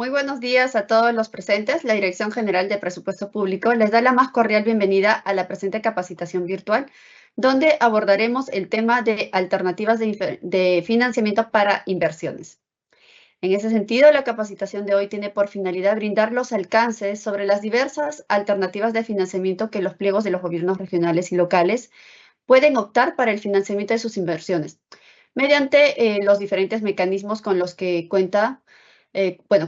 Muy buenos días a todos los presentes. La Dirección General de Presupuesto Público les da la más cordial bienvenida a la presente capacitación virtual, donde abordaremos el tema de alternativas de financiamiento para inversiones. En ese sentido, la capacitación de hoy tiene por finalidad brindar los alcances sobre las diversas alternativas de financiamiento que los pliegos de los gobiernos regionales y locales pueden optar para el financiamiento de sus inversiones, mediante los diferentes mecanismos con los que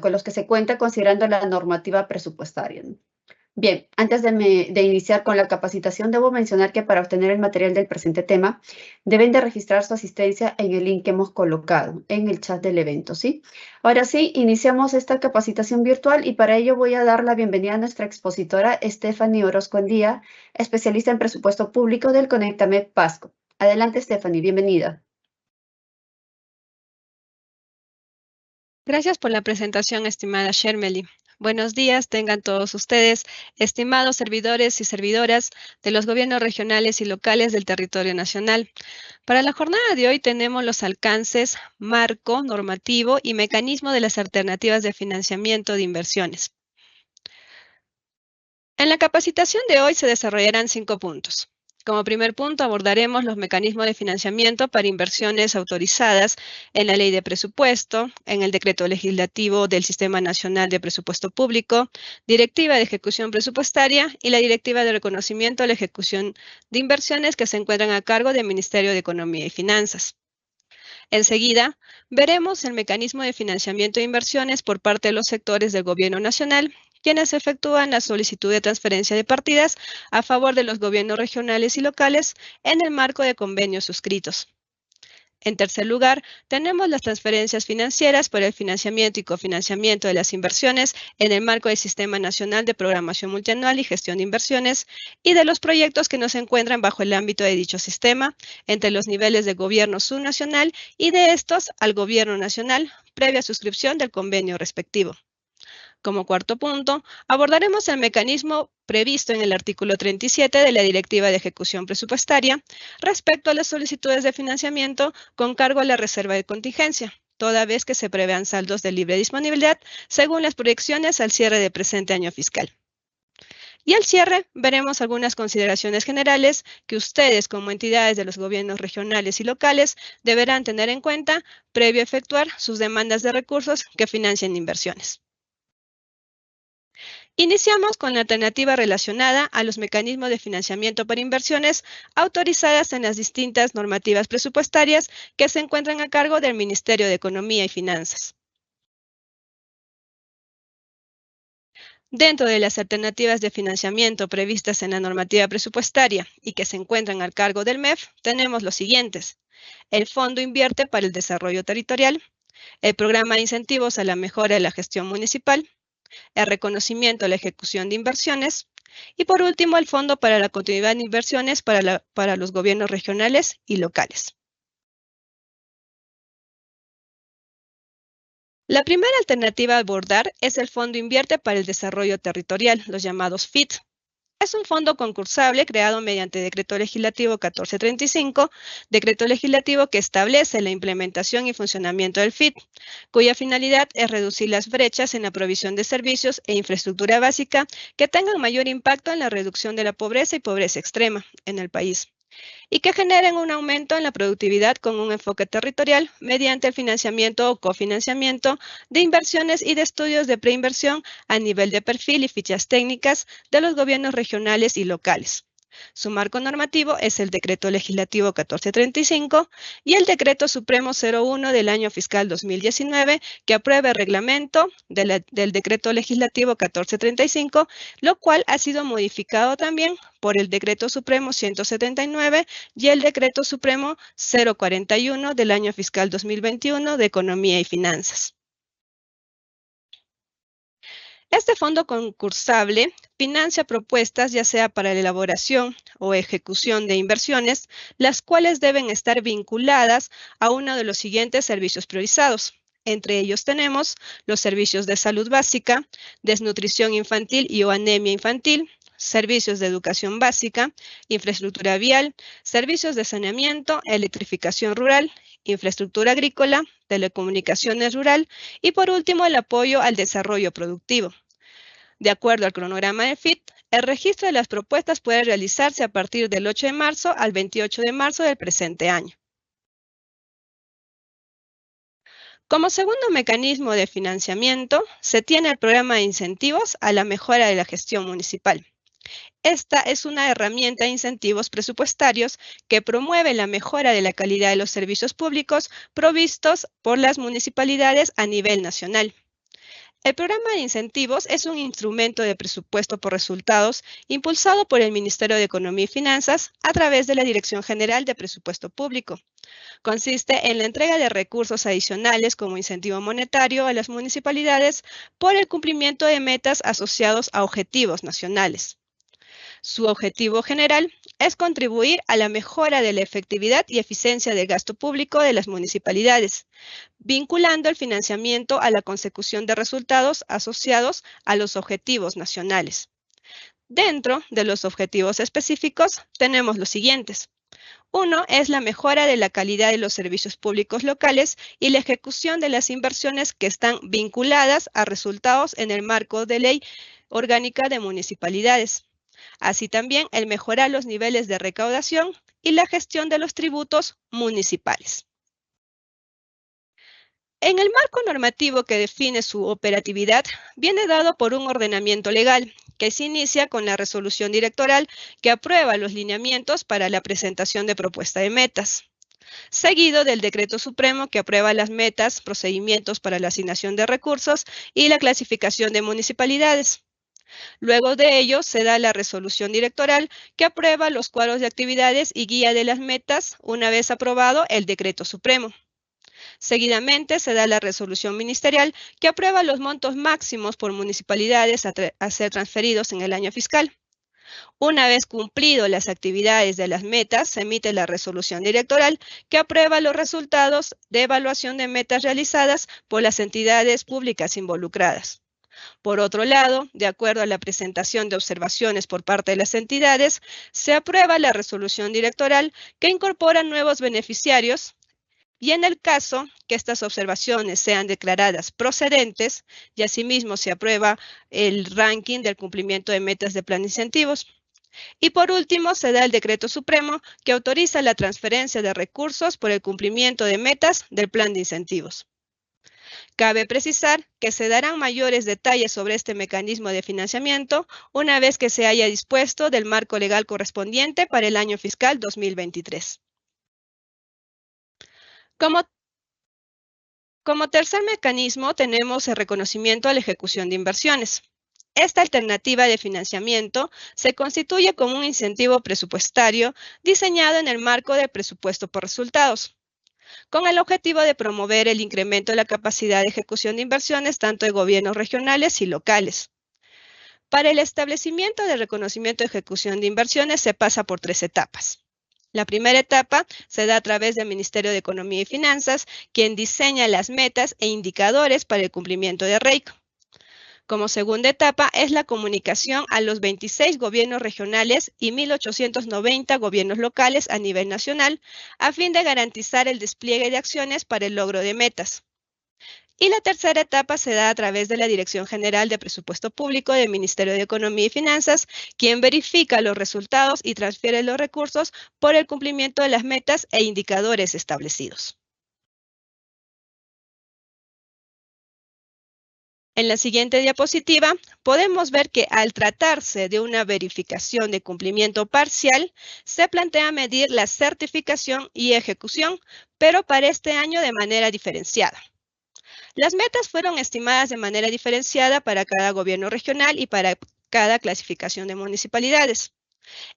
con los que se cuenta considerando la normativa presupuestaria, ¿no? Bien, antes de iniciar con la capacitación, debo mencionar que para obtener el material del presente tema, deben de registrar su asistencia en el link que hemos colocado en el chat del evento, ¿sí? Ahora sí, iniciamos esta capacitación virtual y para ello voy a dar la bienvenida a nuestra expositora Stephanie Orozco Andía, especialista en presupuesto público del Conéctame Pasco. Adelante, Stephanie, bienvenida. Gracias por la presentación, estimada Shermely. Buenos días tengan todos ustedes, estimados servidores y servidoras de los gobiernos regionales y locales del territorio nacional. Para la jornada de hoy tenemos los alcances, marco, normativo y mecanismo de las alternativas de financiamiento de inversiones. En la capacitación de hoy se desarrollarán 5 puntos. Como primer punto abordaremos los mecanismos de financiamiento para inversiones autorizadas en la Ley de Presupuesto, en el Decreto Legislativo del Sistema Nacional de Presupuesto Público, Directiva de Ejecución Presupuestaria y la Directiva de Reconocimiento a la Ejecución de Inversiones que se encuentran a cargo del Ministerio de Economía y Finanzas. Enseguida, veremos el mecanismo de financiamiento de inversiones por parte de los sectores del Gobierno Nacional, quienes efectúan la solicitud de transferencia de partidas a favor de los gobiernos regionales y locales en el marco de convenios suscritos. En tercer lugar, tenemos las transferencias financieras por el financiamiento y cofinanciamiento de las inversiones en el marco del Sistema Nacional de Programación Multianual y Gestión de Inversiones y de los proyectos que no se encuentran bajo el ámbito de dicho sistema, entre los niveles de gobierno subnacional y de estos al gobierno nacional, previa suscripción del convenio respectivo. Como cuarto punto, abordaremos el mecanismo previsto en el artículo 37 de la Directiva de Ejecución Presupuestaria respecto a las solicitudes de financiamiento con cargo a la reserva de contingencia, toda vez que se prevean saldos de libre disponibilidad según las proyecciones al cierre del presente año fiscal. Y al cierre, veremos algunas consideraciones generales que ustedes, como entidades de los gobiernos regionales y locales, deberán tener en cuenta previo a efectuar sus demandas de recursos que financien inversiones. Iniciamos con la alternativa relacionada a los mecanismos de financiamiento para inversiones autorizadas en las distintas normativas presupuestarias que se encuentran a cargo del Ministerio de Economía y Finanzas. Dentro de las alternativas de financiamiento previstas en la normativa presupuestaria y que se encuentran al cargo del MEF, tenemos los siguientes: el Fondo Invierte para el Desarrollo Territorial, el Programa de Incentivos a la Mejora de la Gestión Municipal, el reconocimiento a la ejecución de inversiones y, por último, el Fondo para la Continuidad de Inversiones para los gobiernos regionales y locales. La primera alternativa a abordar es el Fondo Invierte para el Desarrollo Territorial, los llamados FIT. Es un fondo concursable creado mediante Decreto Legislativo 1435, decreto legislativo que establece la implementación y funcionamiento del FIT, cuya finalidad es reducir las brechas en la provisión de servicios e infraestructura básica que tengan mayor impacto en la reducción de la pobreza y pobreza extrema en el país, y que generen un aumento en la productividad con un enfoque territorial mediante el financiamiento o cofinanciamiento de inversiones y de estudios de preinversión a nivel de perfil y fichas técnicas de los gobiernos regionales y locales. Su marco normativo es el Decreto Legislativo 1435 y el Decreto Supremo 01 del año fiscal 2019, que aprueba el reglamento del Decreto Legislativo 1435, lo cual ha sido modificado también por el Decreto Supremo 179 y el Decreto Supremo 041 del año fiscal 2021 de Economía y Finanzas. Este fondo concursable financia propuestas ya sea para la elaboración o ejecución de inversiones, las cuales deben estar vinculadas a uno de los siguientes servicios priorizados. Entre ellos tenemos los servicios de salud básica, desnutrición infantil y o anemia infantil, servicios de educación básica, infraestructura vial, servicios de saneamiento, electrificación rural infraestructura agrícola, telecomunicaciones rural y por último el apoyo al desarrollo productivo. De acuerdo al cronograma de FIT, el registro de las propuestas puede realizarse a partir del 8 de marzo al 28 de marzo del presente año. Como segundo mecanismo de financiamiento, se tiene el programa de incentivos a la mejora de la gestión municipal. Esta es una herramienta de incentivos presupuestarios que promueve la mejora de la calidad de los servicios públicos provistos por las municipalidades a nivel nacional. El programa de incentivos es un instrumento de presupuesto por resultados impulsado por el Ministerio de Economía y Finanzas a través de la Dirección General de Presupuesto Público. Consiste en la entrega de recursos adicionales como incentivo monetario a las municipalidades por el cumplimiento de metas asociados a objetivos nacionales. Su objetivo general es contribuir a la mejora de la efectividad y eficiencia del gasto público de las municipalidades, vinculando el financiamiento a la consecución de resultados asociados a los objetivos nacionales. Dentro de los objetivos específicos tenemos los siguientes. Uno es la mejora de la calidad de los servicios públicos locales y la ejecución de las inversiones que están vinculadas a resultados en el marco de ley orgánica de municipalidades. Así también el mejorar los niveles de recaudación y la gestión de los tributos municipales. En el marco normativo que define su operatividad, viene dado por un ordenamiento legal que se inicia con la resolución directoral que aprueba los lineamientos para la presentación de propuesta de metas, seguido del decreto supremo que aprueba las metas, procedimientos para la asignación de recursos y la clasificación de municipalidades. Luego de ello se da la resolución directoral que aprueba los cuadros de actividades y guía de las metas una vez aprobado el decreto supremo. Seguidamente se da la resolución ministerial que aprueba los montos máximos por municipalidades a ser transferidos en el año fiscal. Una vez cumplido las actividades de las metas, se emite la resolución directoral que aprueba los resultados de evaluación de metas realizadas por las entidades públicas involucradas. Por otro lado, de acuerdo a la presentación de observaciones por parte de las entidades, se aprueba la resolución directoral que incorpora nuevos beneficiarios y en el caso que estas observaciones sean declaradas procedentes, y asimismo se aprueba el ranking del cumplimiento de metas de plan de incentivos. Y por último, se da el decreto supremo que autoriza la transferencia de recursos por el cumplimiento de metas del plan de incentivos. Cabe precisar que se darán mayores detalles sobre este mecanismo de financiamiento una vez que se haya dispuesto del marco legal correspondiente para el año fiscal 2023. Como tercer mecanismo tenemos el reconocimiento a la ejecución de inversiones. Esta alternativa de financiamiento se constituye como un incentivo presupuestario diseñado en el marco del presupuesto por resultados, con el objetivo de promover el incremento de la capacidad de ejecución de inversiones tanto de gobiernos regionales y locales. Para el establecimiento del reconocimiento de ejecución de inversiones se pasa por 3 etapas. La primera etapa se da a través del Ministerio de Economía y Finanzas, quien diseña las metas e indicadores para el cumplimiento de REICO. Como segunda etapa es la comunicación a los 26 gobiernos regionales y 1.890 gobiernos locales a nivel nacional, a fin de garantizar el despliegue de acciones para el logro de metas. Y la tercera etapa se da a través de la Dirección General de Presupuesto Público del Ministerio de Economía y Finanzas, quien verifica los resultados y transfiere los recursos por el cumplimiento de las metas e indicadores establecidos. En la siguiente diapositiva podemos ver que al tratarse de una verificación de cumplimiento parcial, se plantea medir la certificación y ejecución, pero para este año de manera diferenciada. Las metas fueron estimadas de manera diferenciada para cada gobierno regional y para cada clasificación de municipalidades.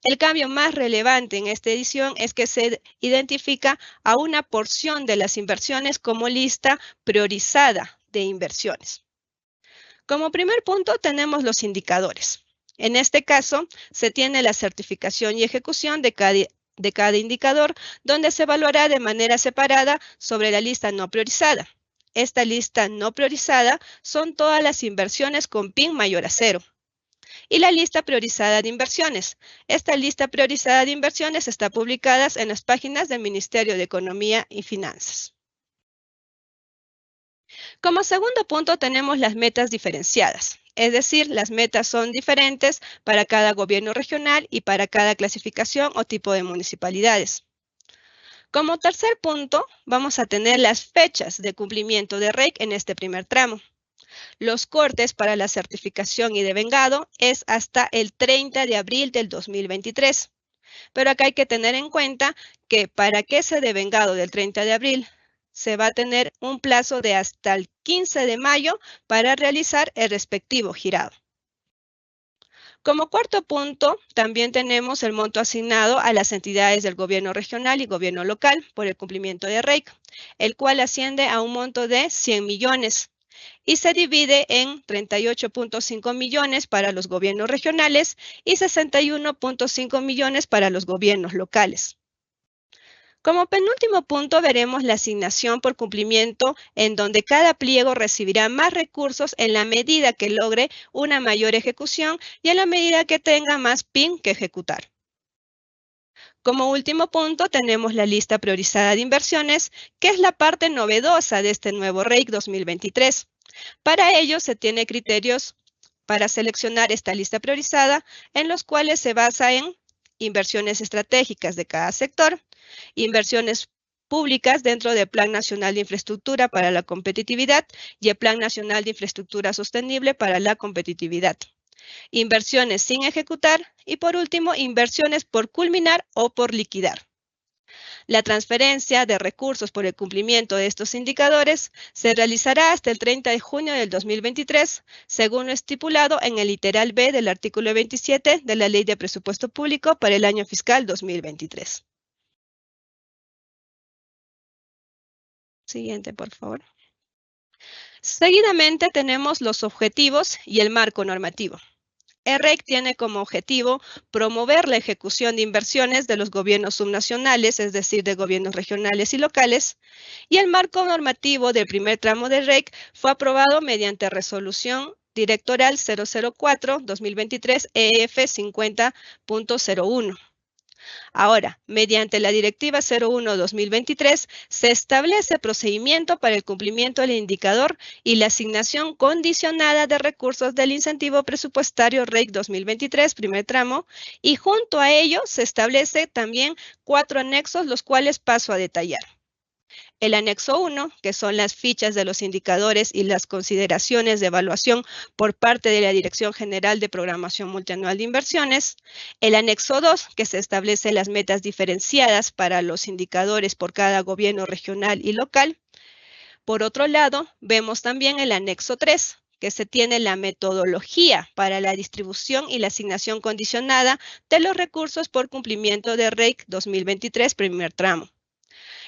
El cambio más relevante en esta edición es que se identifica a una porción de las inversiones como lista priorizada de inversiones. Como primer punto tenemos los indicadores. En este caso, se tiene la certificación y ejecución de cada indicador, donde se evaluará de manera separada sobre la lista no priorizada. Esta lista no priorizada son todas las inversiones con PIN mayor a 0. y la lista priorizada de inversiones. Esta lista priorizada de inversiones está publicada en las páginas del Ministerio de Economía y Finanzas. Como segundo punto tenemos las metas diferenciadas, es decir, las metas son diferentes para cada gobierno regional y para cada clasificación o tipo de municipalidades. Como tercer punto, vamos a tener las fechas de cumplimiento de REIC en este primer tramo. Los cortes para la certificación y devengado es hasta el 30 de abril del 2023. Pero acá hay que tener en cuenta que para que ese devengado del 30 de abril se va a tener un plazo de hasta el 15 de mayo para realizar el respectivo girado. Como cuarto punto, también tenemos el monto asignado a las entidades del gobierno regional y gobierno local por el cumplimiento de REIC, el cual asciende a un monto de 100 millones y se divide en 38.5 millones para los gobiernos regionales y 61.5 millones para los gobiernos locales. Como penúltimo punto veremos la asignación por cumplimiento en donde cada pliego recibirá más recursos en la medida que logre una mayor ejecución y en la medida que tenga más PIN que ejecutar. Como último punto tenemos la lista priorizada de inversiones, que es la parte novedosa de este nuevo REIC 2023. Para ello se tiene criterios para seleccionar esta lista priorizada en los cuales se basa en inversiones estratégicas de cada sector, inversiones públicas dentro del Plan Nacional de Infraestructura para la Competitividad y el Plan Nacional de Infraestructura Sostenible para la Competitividad, inversiones sin ejecutar y por último, inversiones por culminar o por liquidar. La transferencia de recursos por el cumplimiento de estos indicadores se realizará hasta el 30 de junio del 2023, según lo estipulado en el literal B del artículo 27 de la Ley de Presupuesto Público para el año fiscal 2023. Siguiente, por favor. Seguidamente tenemos los objetivos y el marco normativo. El REIC tiene como objetivo promover la ejecución de inversiones de los gobiernos subnacionales, es decir, de gobiernos regionales y locales, y el marco normativo del primer tramo del REIC fue aprobado mediante resolución directoral 004-2023 EF 50.01. Ahora, mediante la Directiva 01-2023, se establece procedimiento para el cumplimiento del indicador y la asignación condicionada de recursos del incentivo presupuestario REIC 2023, primer tramo, y junto a ello se establece también 4 anexos, los cuales paso a detallar. El anexo 1, que son las fichas de los indicadores y las consideraciones de evaluación por parte de la Dirección General de Programación Multianual de Inversiones. El anexo 2, que se establece las metas diferenciadas para los indicadores por cada gobierno regional y local. Por otro lado, vemos también el anexo 3, que se tiene la metodología para la distribución y la asignación condicionada de los recursos por cumplimiento de REIC 2023, primer tramo.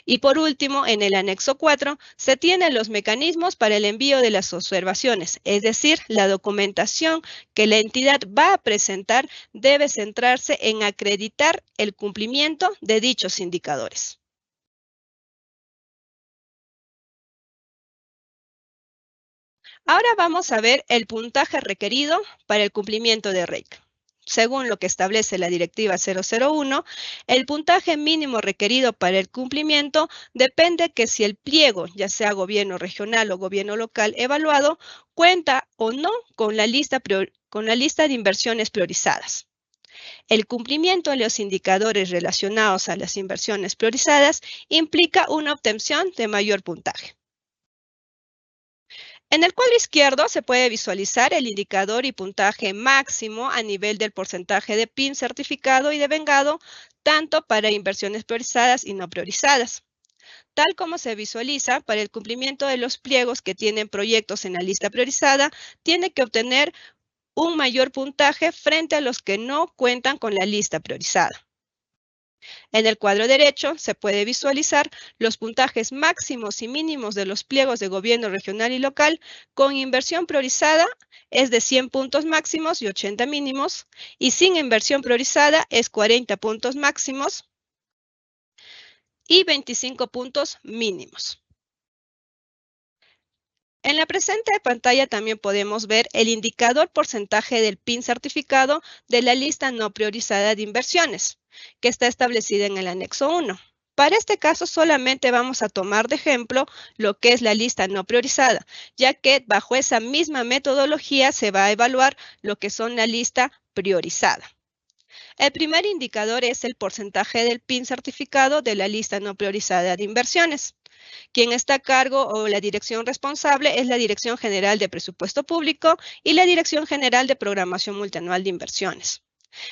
Y por último, en el anexo 4, se tienen los mecanismos para el envío de las observaciones, es decir, la documentación que la entidad va a presentar debe centrarse en acreditar el cumplimiento de dichos indicadores. Ahora vamos a ver el puntaje requerido para el cumplimiento de REIC. Según lo que establece la Directiva 001, el puntaje mínimo requerido para el cumplimiento depende que si el pliego, ya sea gobierno regional o gobierno local evaluado, cuenta o no con la lista de inversiones priorizadas. El cumplimiento de los indicadores relacionados a las inversiones priorizadas implica una obtención de mayor puntaje. En el cuadro izquierdo se puede visualizar el indicador y puntaje máximo a nivel del porcentaje de PIN certificado y devengado, tanto para inversiones priorizadas y no priorizadas. Tal como se visualiza, para el cumplimiento de los pliegos que tienen proyectos en la lista priorizada, tiene que obtener un mayor puntaje frente a los que no cuentan con la lista priorizada. En el cuadro derecho se puede visualizar los puntajes máximos y mínimos de los pliegos de gobierno regional y local con inversión priorizada es de 100 puntos máximos y 80 mínimos y sin inversión priorizada es 40 puntos máximos y 25 puntos mínimos. En la presente pantalla también podemos ver el indicador porcentaje del PIN certificado de la lista no priorizada de inversiones, que está establecida en el anexo 1. Para este caso solamente vamos a tomar de ejemplo lo que es la lista no priorizada, ya que bajo esa misma metodología se va a evaluar lo que son la lista priorizada. El primer indicador es el porcentaje del PIN certificado de la lista no priorizada de inversiones. Quien está a cargo o la dirección responsable es la Dirección General de Presupuesto Público y la Dirección General de Programación Multianual de Inversiones.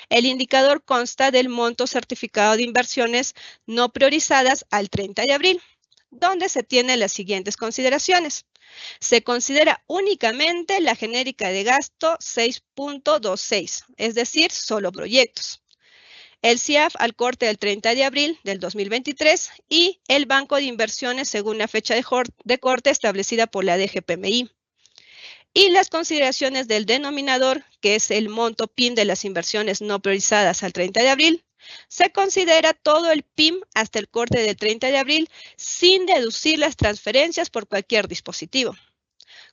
El indicador consta del monto certificado de inversiones no priorizadas al 30 de abril, donde se tienen las siguientes consideraciones. Se considera únicamente la genérica de gasto 6.26, es decir, solo proyectos. El CIAF al corte del 30 de abril del 2023 y el Banco de Inversiones según la fecha de corte establecida por la DGPMI. Y las consideraciones del denominador, que es el monto PIN de las inversiones no priorizadas al 30 de abril, se considera todo el PIN hasta el corte del 30 de abril sin deducir las transferencias por cualquier dispositivo.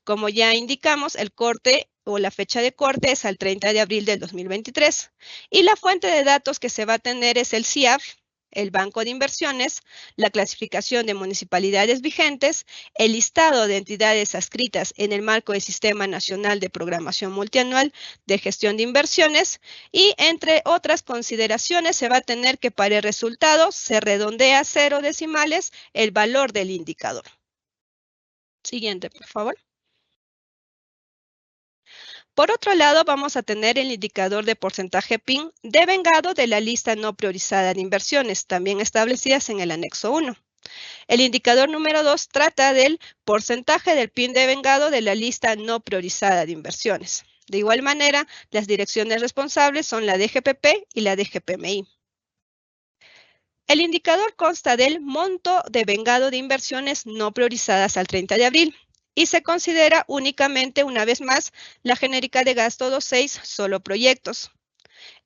Como ya indicamos, el corte o la fecha de corte es al 30 de abril del 2023 y la fuente de datos que se va a tener es el CIAF, el Banco de Inversiones, la clasificación de municipalidades vigentes, el listado de entidades adscritas en el marco del Sistema Nacional de Programación Multianual de Gestión de Inversiones y, entre otras consideraciones, se va a tener que para el resultado se redondea a 0 decimales el valor del indicador. Siguiente, por favor. Por otro lado, vamos a tener el indicador de porcentaje PIN devengado de la lista no priorizada de inversiones, también establecidas en el anexo 1. El indicador número 2 trata del porcentaje del PIN devengado de la lista no priorizada de inversiones. De igual manera, las direcciones responsables son la DGPP y la DGPMI. El indicador consta del monto devengado de inversiones no priorizadas al 30 de abril. Y se considera únicamente, una vez más, la genérica de gasto 2.6, solo proyectos.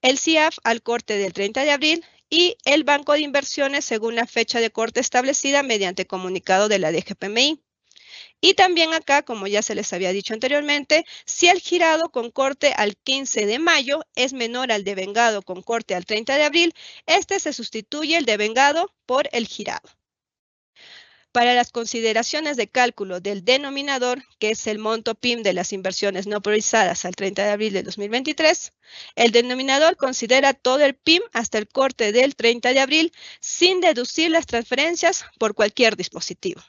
El CIAF al corte del 30 de abril y el Banco de Inversiones según la fecha de corte establecida mediante comunicado de la DGPMI. Y también acá, como ya se les había dicho anteriormente, si el girado con corte al 15 de mayo es menor al devengado con corte al 30 de abril, este se sustituye el devengado por el girado. Para las consideraciones de cálculo del denominador, que es el monto PIN de las inversiones no priorizadas al 30 de abril de 2023, el denominador considera todo el PIN hasta el corte del 30 de abril sin deducir las transferencias por cualquier dispositivo.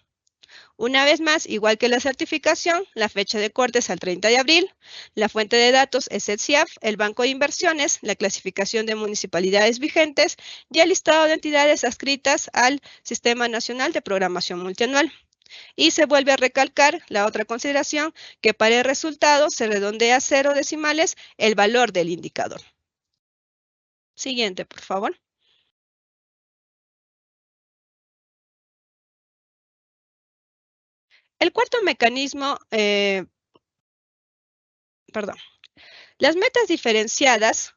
Una vez más, igual que la certificación, la fecha de corte es al 30 de abril, la fuente de datos es el CIAF, el Banco de Inversiones, la clasificación de municipalidades vigentes y el listado de entidades adscritas al Sistema Nacional de Programación Multianual. Y se vuelve a recalcar la otra consideración, que para el resultado se redondea a 0 decimales el valor del indicador. Siguiente, por favor. El cuarto mecanismo, las metas diferenciadas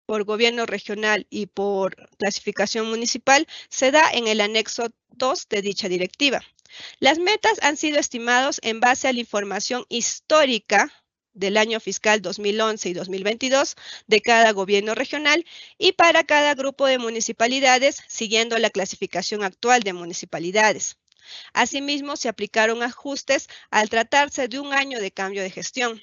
por gobierno regional y por clasificación municipal se da en el anexo 2 de dicha directiva. Las metas han sido estimadas en base a la información histórica del año fiscal 2011 y 2022 de cada gobierno regional y para cada grupo de municipalidades siguiendo la clasificación actual de municipalidades. Asimismo, se aplicaron ajustes al tratarse de un año de cambio de gestión.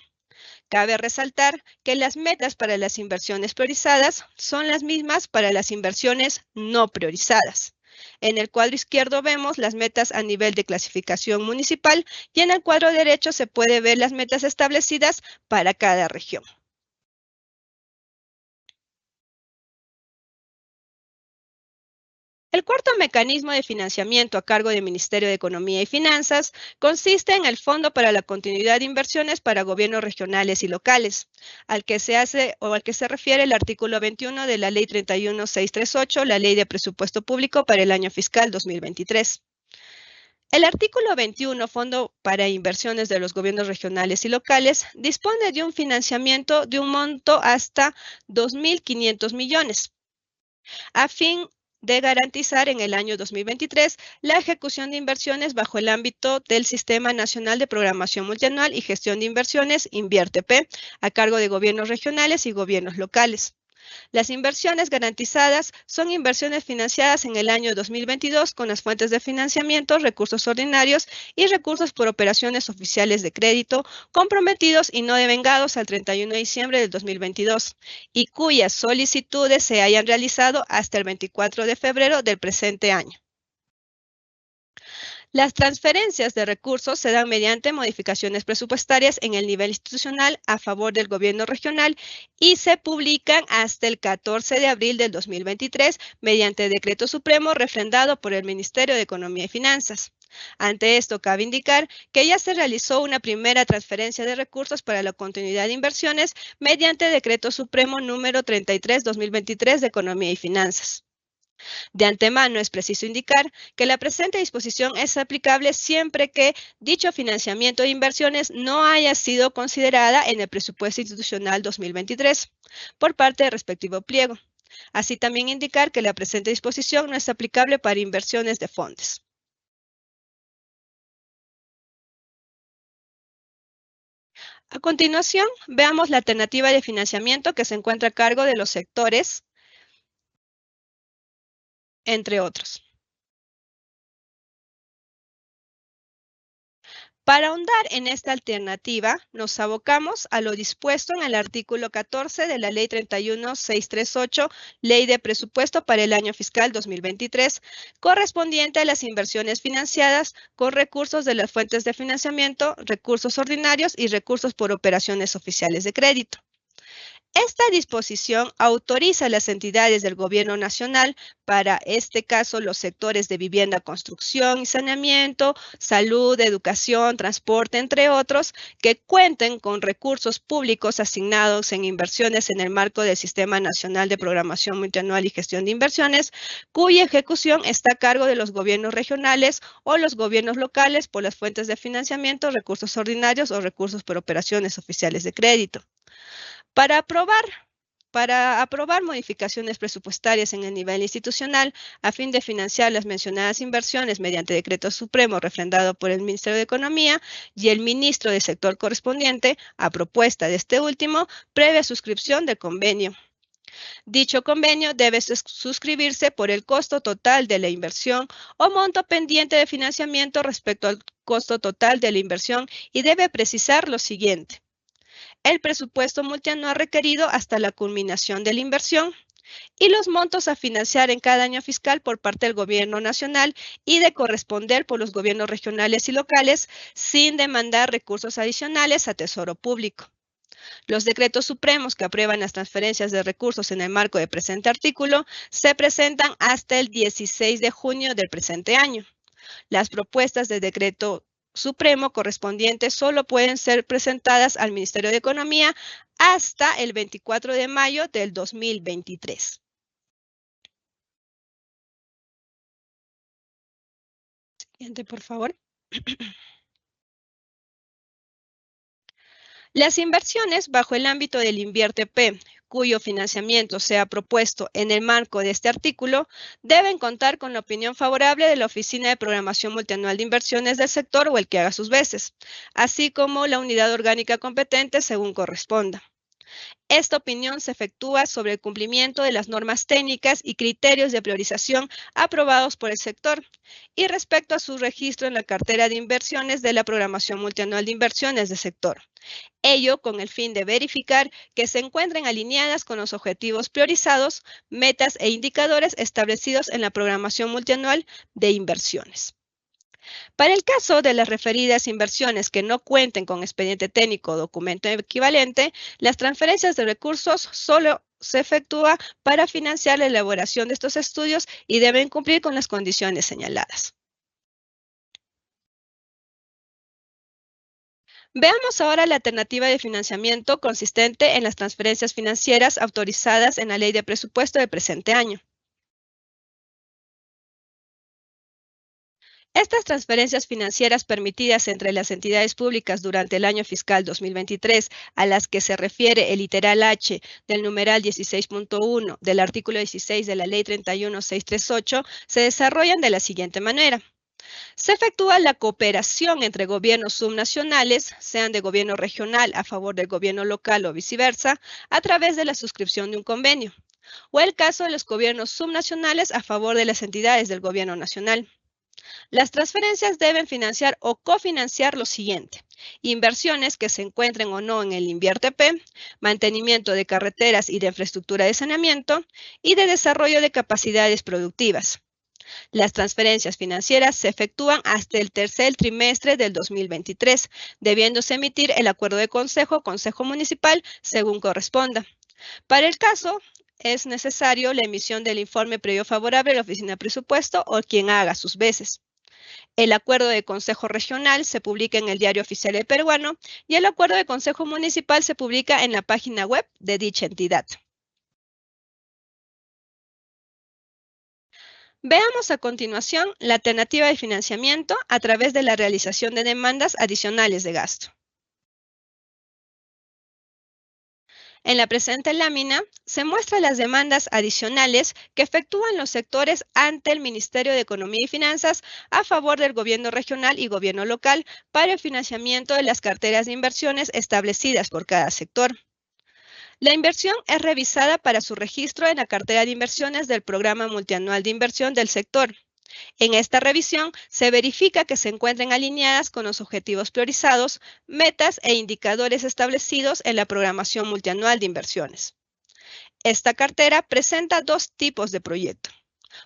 Cabe resaltar que las metas para las inversiones priorizadas son las mismas para las inversiones no priorizadas. En el cuadro izquierdo vemos las metas a nivel de clasificación municipal y en el cuadro derecho se puede ver las metas establecidas para cada región. El cuarto mecanismo de financiamiento a cargo del Ministerio de Economía y Finanzas consiste en el Fondo para la Continuidad de Inversiones para Gobiernos Regionales y Locales, al que se refiere el artículo 21 de la Ley 31638, la Ley de Presupuesto Público para el año fiscal 2023. El artículo 21, Fondo para Inversiones de los Gobiernos Regionales y Locales, dispone de un financiamiento de un monto hasta 2.500 millones, a fin de garantizar en el año 2023 la ejecución de inversiones bajo el ámbito del Sistema Nacional de Programación Multianual y Gestión de Inversiones, INVIERTE-P, a cargo de gobiernos regionales y gobiernos locales. Las inversiones garantizadas son inversiones financiadas en el año 2022 con las fuentes de financiamiento, recursos ordinarios y recursos por operaciones oficiales de crédito comprometidos y no devengados al 31 de diciembre del 2022 y cuyas solicitudes se hayan realizado hasta el 24 de febrero del presente año. Las transferencias de recursos se dan mediante modificaciones presupuestarias en el nivel institucional a favor del gobierno regional y se publican hasta el 14 de abril del 2023 mediante decreto supremo refrendado por el Ministerio de Economía y Finanzas. Ante esto, cabe indicar que ya se realizó una primera transferencia de recursos para la continuidad de inversiones mediante decreto supremo número 33/2023 de Economía y Finanzas. De antemano es preciso indicar que la presente disposición es aplicable siempre que dicho financiamiento de inversiones no haya sido considerada en el presupuesto institucional 2023 por parte del respectivo pliego. Así también indicar que la presente disposición no es aplicable para inversiones de fondos. A continuación, veamos la alternativa de financiamiento que se encuentra a cargo de los sectores, entre otros. Para ahondar en esta alternativa, nos abocamos a lo dispuesto en el artículo 14 de la Ley 31.638, Ley de Presupuesto para el año fiscal 2023, correspondiente a las inversiones financiadas con recursos de las fuentes de financiamiento, recursos ordinarios y recursos por operaciones oficiales de crédito. Esta disposición autoriza a las entidades del Gobierno Nacional, para este caso los sectores de vivienda, construcción y saneamiento, salud, educación, transporte, entre otros, que cuenten con recursos públicos asignados en inversiones en el marco del Sistema Nacional de Programación Multianual y Gestión de Inversiones, cuya ejecución está a cargo de los gobiernos regionales o los gobiernos locales por las fuentes de financiamiento, recursos ordinarios o recursos por operaciones oficiales de crédito. Para aprobar modificaciones presupuestarias en el nivel institucional a fin de financiar las mencionadas inversiones mediante decreto supremo refrendado por el Ministerio de Economía y el ministro del sector correspondiente, a propuesta de este último, previa suscripción del convenio. Dicho convenio debe suscribirse por el costo total de la inversión o monto pendiente de financiamiento respecto al costo total de la inversión y debe precisar lo siguiente: el presupuesto multianual requerido hasta la culminación de la inversión y los montos a financiar en cada año fiscal por parte del Gobierno Nacional y de corresponder por los gobiernos regionales y locales sin demandar recursos adicionales a Tesoro Público. Los decretos supremos que aprueban las transferencias de recursos en el marco del presente artículo se presentan hasta el 16 de junio del presente año. Las propuestas de decreto supremo correspondientes solo pueden ser presentadas al Ministerio de Economía hasta el 24 de mayo del 2023. Siguiente, por favor. Las inversiones bajo el ámbito del INVIERTE-P, cuyo financiamiento sea propuesto en el marco de este artículo, deben contar con la opinión favorable de la Oficina de Programación Multianual de Inversiones del sector o el que haga sus veces, así como la unidad orgánica competente según corresponda. Esta opinión se efectúa sobre el cumplimiento de las normas técnicas y criterios de priorización aprobados por el sector y respecto a su registro en la cartera de inversiones de la Programación Multianual de Inversiones del sector. Ello con el fin de verificar que se encuentren alineadas con los objetivos priorizados, metas e indicadores establecidos en la Programación Multianual de Inversiones. Para el caso de las referidas inversiones que no cuenten con expediente técnico o documento equivalente, las transferencias de recursos solo se efectúa para financiar la elaboración de estos estudios y deben cumplir con las condiciones señaladas. Veamos ahora la alternativa de financiamiento consistente en las transferencias financieras autorizadas en la Ley de Presupuesto del presente año. Estas transferencias financieras permitidas entre las entidades públicas durante el año fiscal 2023, a las que se refiere el literal H del numeral 16.1 del artículo 16 de la Ley 31638, se desarrollan de la siguiente manera. Se efectúa la cooperación entre gobiernos subnacionales, sean de gobierno regional a favor del gobierno local o viceversa, a través de la suscripción de un convenio, o el caso de los gobiernos subnacionales a favor de las entidades del gobierno nacional. Las transferencias deben financiar o cofinanciar lo siguiente: inversiones que se encuentren o no en el INVIERTE-P, mantenimiento de carreteras y de infraestructura de saneamiento y de desarrollo de capacidades productivas. Las transferencias financieras se efectúan hasta el tercer trimestre del 2023, debiéndose emitir el acuerdo de consejo municipal según corresponda. Para el caso, es necesario la emisión del informe previo favorable a la Oficina de Presupuesto o quien haga sus veces. El acuerdo de consejo regional se publica en el Diario Oficial del Peruano y el acuerdo de consejo municipal se publica en la página web de dicha entidad. Veamos a continuación la alternativa de financiamiento a través de la realización de demandas adicionales de gasto. En la presente lámina se muestran las demandas adicionales que efectúan los sectores ante el Ministerio de Economía y Finanzas a favor del gobierno regional y gobierno local para el financiamiento de las carteras de inversiones establecidas por cada sector. La inversión es revisada para su registro en la cartera de inversiones del Programa Multianual de Inversión del sector. En esta revisión se verifica que se encuentren alineadas con los objetivos priorizados, metas e indicadores establecidos en la Programación Multianual de Inversiones. Esta cartera presenta dos tipos de proyectos: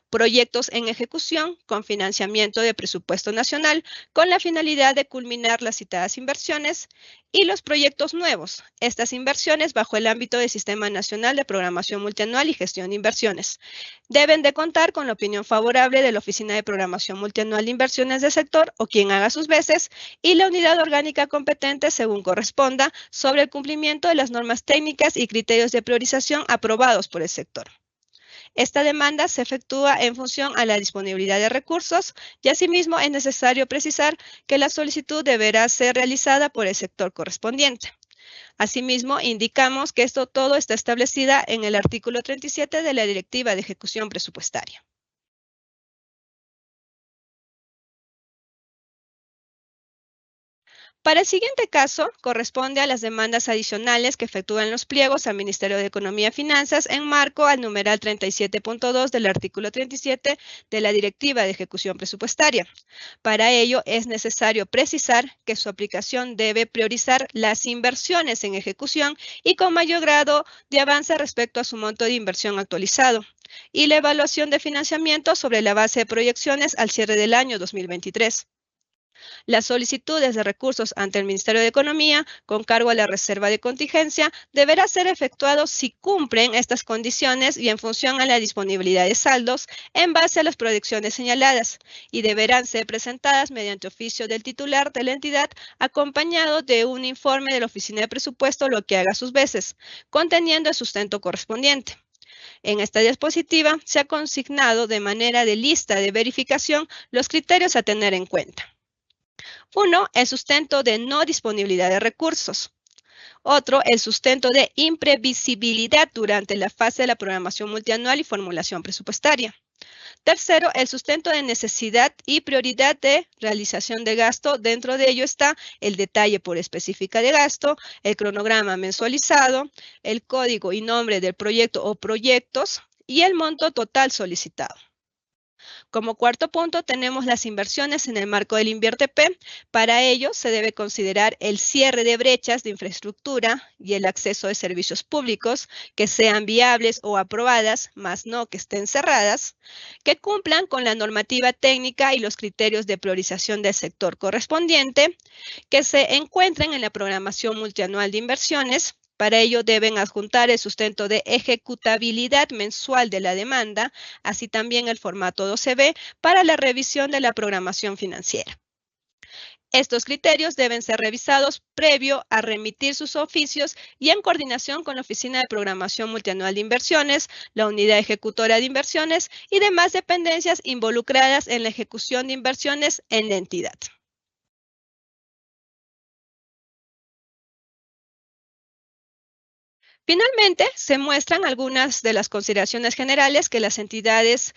proyectos en ejecución con financiamiento de presupuesto nacional con la finalidad de culminar las citadas inversiones, y los proyectos nuevos, estas inversiones bajo el ámbito del Sistema Nacional de Programación Multianual y Gestión de Inversiones. Deben de contar con la opinión favorable de la Oficina de Programación Multianual de Inversiones del sector o quien haga sus veces y la unidad orgánica competente según corresponda sobre el cumplimiento de las normas técnicas y criterios de priorización aprobados por el sector. Esta demanda se efectúa en función a la disponibilidad de recursos y asimismo es necesario precisar que la solicitud deberá ser realizada por el sector correspondiente. Asimismo, indicamos que esto todo está establecida en el artículo 37 de la Directiva de Ejecución Presupuestaria. Para el siguiente caso, corresponde a las demandas adicionales que efectúan los pliegos al Ministerio de Economía y Finanzas en marco al numeral 37.2 del artículo 37 de la Directiva de Ejecución Presupuestaria. Para ello, es necesario precisar que su aplicación debe priorizar las inversiones en ejecución y con mayor grado de avance respecto a su monto de inversión actualizado, y la evaluación de financiamiento sobre la base de proyecciones al cierre del año 2023. Las solicitudes de recursos ante el Ministerio de Economía con cargo a la reserva de contingencia deberá ser efectuado si cumplen estas condiciones y en función a la disponibilidad de saldos en base a las proyecciones señaladas, y deberán ser presentadas mediante oficio del titular de la entidad acompañado de un informe de la Oficina de Presupuesto lo que haga sus veces, conteniendo el sustento correspondiente. En esta diapositiva se ha consignado de manera de lista de verificación los criterios a tener en cuenta. 1. El sustento de no disponibilidad de recursos. Otro, el sustento de imprevisibilidad durante la fase de la programación multianual y formulación presupuestaria. Tercero, el sustento de necesidad y prioridad de realización de gasto. Dentro de ello está el detalle por específica de gasto, el cronograma mensualizado, el código y nombre del proyecto o proyectos y el monto total solicitado. Como cuarto punto tenemos las inversiones en el marco del INVIERTE-P. Para ello se debe considerar el cierre de brechas de infraestructura y el acceso de servicios públicos que sean viables o aprobadas, más no que estén cerradas, que cumplan con la normativa técnica y los criterios de priorización del sector correspondiente, que se encuentren en la programación multianual de inversiones. Para ello deben adjuntar el sustento de ejecutabilidad mensual de la demanda, así también el formato 12B para la revisión de la programación financiera. Estos criterios deben ser revisados previo a remitir sus oficios y en coordinación con la Oficina de Programación Multianual de Inversiones, la Unidad Ejecutora de Inversiones y demás dependencias involucradas en la ejecución de inversiones en la entidad. Finalmente, se muestran algunas de las consideraciones generales que las entidades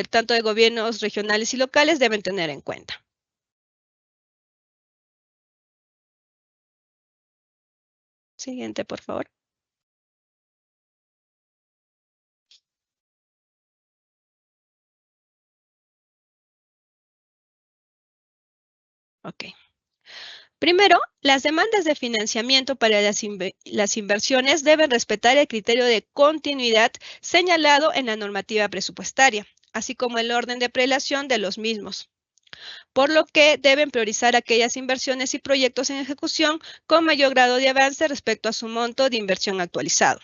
tanto de gobiernos regionales y locales deben tener en cuenta. Siguiente, por favor. Ok. Primero, las demandas de financiamiento para las inversiones deben respetar el criterio de continuidad señalado en la normativa presupuestaria, así como el orden de prelación de los mismos, por lo que deben priorizar aquellas inversiones y proyectos en ejecución con mayor grado de avance respecto a su monto de inversión actualizado.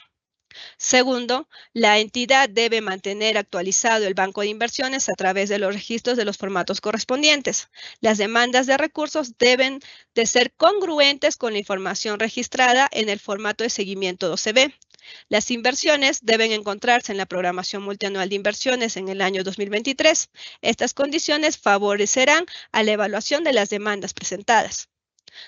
Segundo, la entidad debe mantener actualizado el banco de inversiones a través de los registros de los formatos correspondientes. Las demandas de recursos deben de ser congruentes con la información registrada en el formato de seguimiento 12B. Las inversiones deben encontrarse en la programación multianual de inversiones en el año 2023. Estas condiciones favorecerán a la evaluación de las demandas presentadas.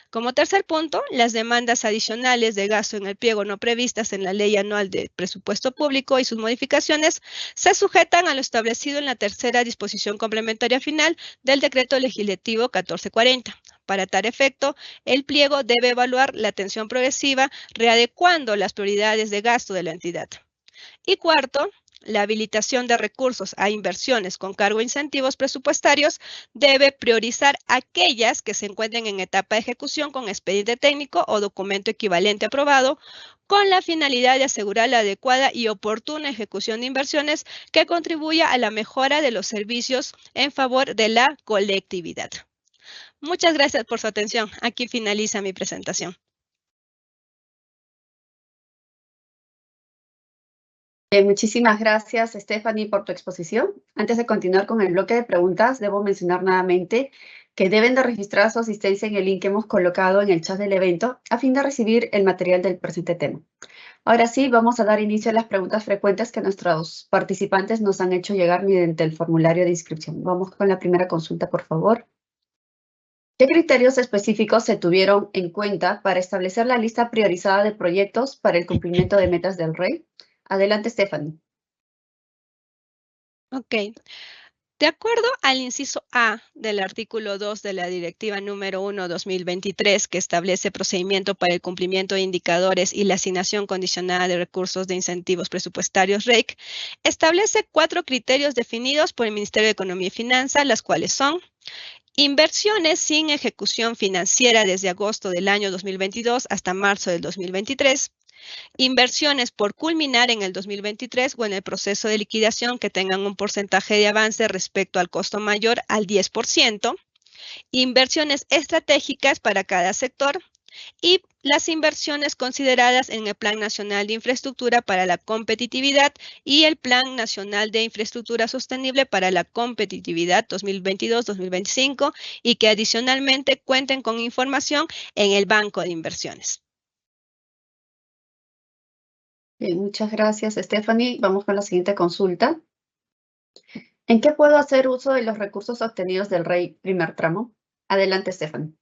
Como tercer punto, las demandas adicionales de gasto en el pliego no previstas en la Ley Anual de Presupuesto Público y sus modificaciones se sujetan a lo establecido en la tercera disposición complementaria final del Decreto Legislativo 1440. Para tal efecto, el pliego debe evaluar la atención progresiva, readecuando las prioridades de gasto de la entidad. Y cuarto, la habilitación de recursos a inversiones con cargo a incentivos presupuestarios debe priorizar aquellas que se encuentren en etapa de ejecución con expediente técnico o documento equivalente aprobado, con la finalidad de asegurar la adecuada y oportuna ejecución de inversiones que contribuya a la mejora de los servicios en favor de la colectividad. Muchas gracias por su atención. Aquí finaliza mi presentación. Muchísimas gracias, Stephanie, por tu exposición. Antes de continuar con el bloque de preguntas, debo mencionar nuevamente que deben de registrar su asistencia en el link que hemos colocado en el chat del evento a fin de recibir el material del presente tema. Ahora sí, vamos a dar inicio a las preguntas frecuentes que nuestros participantes nos han hecho llegar mediante el formulario de inscripción. Vamos con la primera consulta, por favor. ¿Qué criterios específicos se tuvieron en cuenta para establecer la lista priorizada de proyectos para el cumplimiento de metas del REI? Adelante, Stephanie. Ok. De acuerdo al inciso A del artículo 2 de la Directiva número 1/2023, que establece procedimiento para el cumplimiento de indicadores y la asignación condicionada de recursos de incentivos presupuestarios REIC, establece 4 criterios definidos por el Ministerio de Economía y Finanzas, las cuales son: inversiones sin ejecución financiera desde agosto del año 2022 hasta marzo del 2023. Inversiones por culminar en el 2023 o en el proceso de liquidación que tengan un porcentaje de avance respecto al costo mayor al 10%. Inversiones estratégicas para cada sector. Y las inversiones consideradas en el Plan Nacional de Infraestructura para la Competitividad y el Plan Nacional de Infraestructura Sostenible para la Competitividad 2022-2025 y que adicionalmente cuenten con información en el Banco de Inversiones. Bien, muchas gracias, Stephanie. Vamos con la siguiente consulta. ¿En qué puedo hacer uso de los recursos obtenidos del REI primer tramo? Adelante, Stephanie.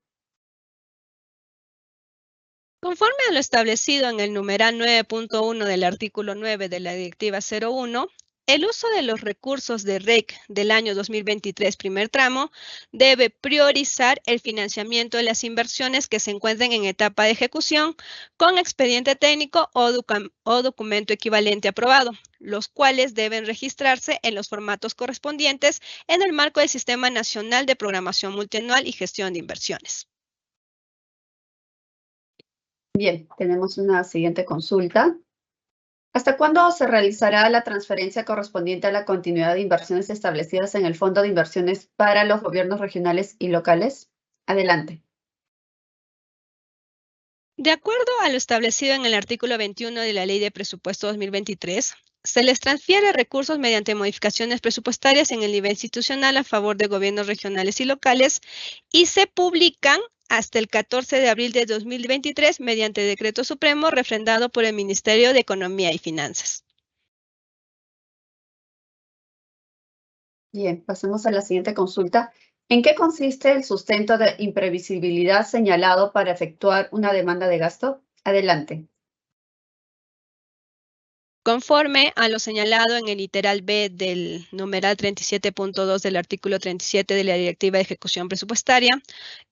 Conforme a lo establecido en el numeral 9.1 del artículo 9 de la Directiva 01, el uso de los recursos de REC del año 2023 primer tramo debe priorizar el financiamiento de las inversiones que se encuentren en etapa de ejecución con expediente técnico o documento equivalente aprobado, los cuales deben registrarse en los formatos correspondientes en el marco del Sistema Nacional de Programación Multianual y Gestión de Inversiones. Bien, tenemos una siguiente consulta. ¿Hasta cuándo se realizará la transferencia correspondiente a la continuidad de inversiones establecidas en el Fondo de Inversiones para los gobiernos regionales y locales? Adelante. De acuerdo a lo establecido en el artículo 21 de la Ley de Presupuesto 2023, se les transfiere recursos mediante modificaciones presupuestarias en el nivel institucional a favor de gobiernos regionales y locales y se publican hasta el 14 de abril de 2023 mediante decreto supremo refrendado por el Ministerio de Economía y Finanzas. Bien, pasemos a la siguiente consulta. ¿En qué consiste el sustento de imprevisibilidad señalado para efectuar una demanda de gasto? Adelante. Conforme a lo señalado en el literal B del numeral 37.2 del artículo 37 de la Directiva de Ejecución Presupuestaria,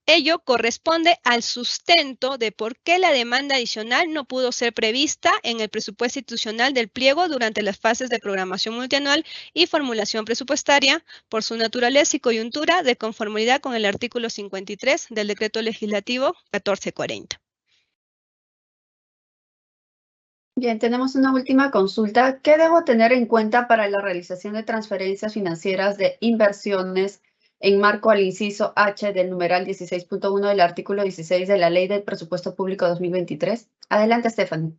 ello corresponde al sustento de por qué la demanda adicional no pudo ser prevista en el presupuesto institucional del pliego durante las fases de programación multianual y formulación presupuestaria por su naturaleza y coyuntura de conformidad con el artículo 53 del Decreto Legislativo 1440. Bien, tenemos una última consulta. ¿Qué debo tener en cuenta para la realización de transferencias financieras de inversiones en marco al inciso H del numeral 16.1 del artículo 16 de la Ley del Presupuesto Público 2023? Adelante, Stephanie.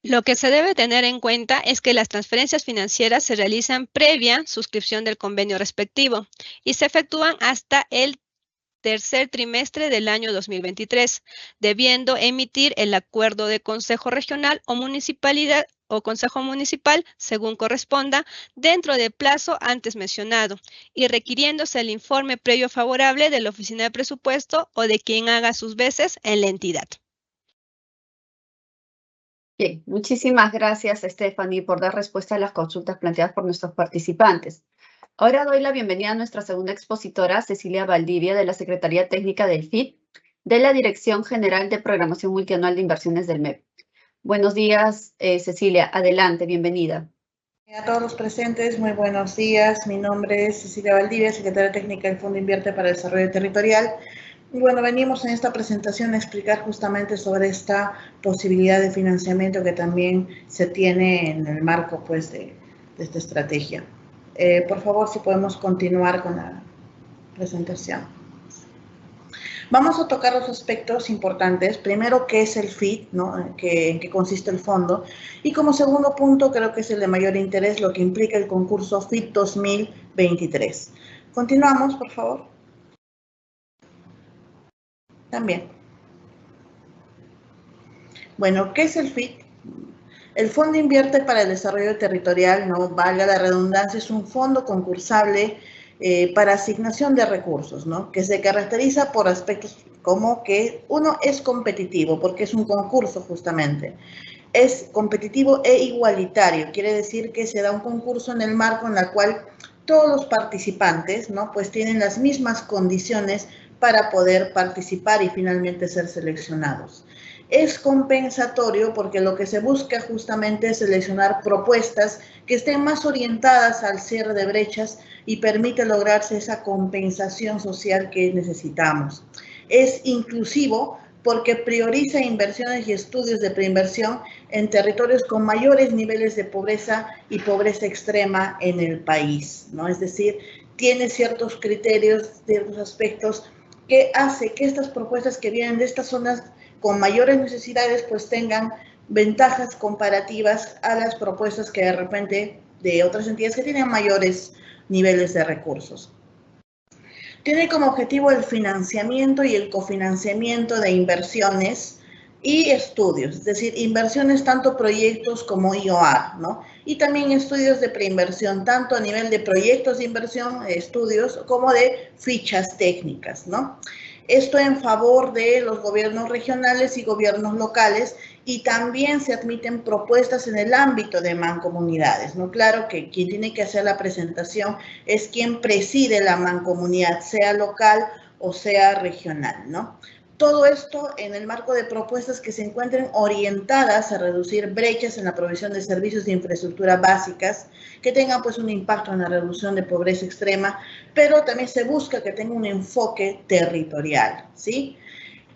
Lo que se debe tener en cuenta es que las transferencias financieras se realizan previa suscripción del convenio respectivo y se efectúan hasta el tercer trimestre del año 2023, debiendo emitir el acuerdo de Consejo Regional o Municipalidad o Consejo Municipal, según corresponda, dentro del plazo antes mencionado, y requiriéndose el informe previo favorable de la Oficina de Presupuesto o de quien haga sus veces en la entidad. Bien, muchísimas gracias, Stephanie, por dar respuesta a las consultas planteadas por nuestros participantes. Ahora doy la bienvenida a nuestra segunda expositora, Cecilia Valdivia, de la Secretaría Técnica del FIT, de la Dirección General de Programación Multianual de Inversiones del MEP. Buenos días, Cecilia. Adelante, bienvenida. A todos los presentes, muy buenos días. Mi nombre es Cecilia Valdivia, Secretaria Técnica del Fondo Invierte para el Desarrollo Territorial. Y bueno, venimos en esta presentación a explicar justamente sobre esta posibilidad de financiamiento que también se tiene en el marco pues, de esta estrategia. Por favor, si podemos continuar con la presentación. Vamos a tocar los aspectos importantes. Primero, ¿qué es el FIT? ¿No? ¿En qué consiste el fondo? Y como segundo punto, creo que es el de mayor interés, lo que implica el concurso FIT 2023. Continuamos, por favor. También. Bueno, ¿qué es el FIT? El Fondo Invierte para el Desarrollo Territorial, no valga la redundancia, es un fondo concursable para asignación de recursos, ¿no? Que se caracteriza por aspectos como que uno es competitivo, porque es un concurso justamente. Es competitivo e igualitario, quiere decir que se da un concurso en el marco en el cual todos los participantes, ¿no? Pues tienen las mismas condiciones para poder participar y finalmente ser seleccionados. Es compensatorio porque lo que se busca justamente es seleccionar propuestas que estén más orientadas al cierre de brechas y permite lograrse esa compensación social que necesitamos. Es inclusivo porque prioriza inversiones y estudios de preinversión en territorios con mayores niveles de pobreza y pobreza extrema en el país, ¿no? Es decir, tiene ciertos criterios, ciertos aspectos que hace que estas propuestas que vienen de estas zonas con mayores necesidades pues tengan ventajas comparativas a las propuestas que de repente de otras entidades que tienen mayores niveles de recursos. Tiene como objetivo el financiamiento y el cofinanciamiento de inversiones y estudios, es decir, inversiones tanto proyectos como IOR, ¿no? Y también estudios de preinversión, tanto a nivel de proyectos de inversión, estudios, como de fichas técnicas, ¿no? Esto en favor de los gobiernos regionales y gobiernos locales, y también se admiten propuestas en el ámbito de mancomunidades, ¿no? Claro que quien tiene que hacer la presentación es quien preside la mancomunidad, sea local o sea regional, ¿no? Todo esto en el marco de propuestas que se encuentren orientadas a reducir brechas en la provisión de servicios de infraestructura básicas, que tengan pues un impacto en la reducción de pobreza extrema, pero también se busca que tenga un enfoque territorial, ¿sí?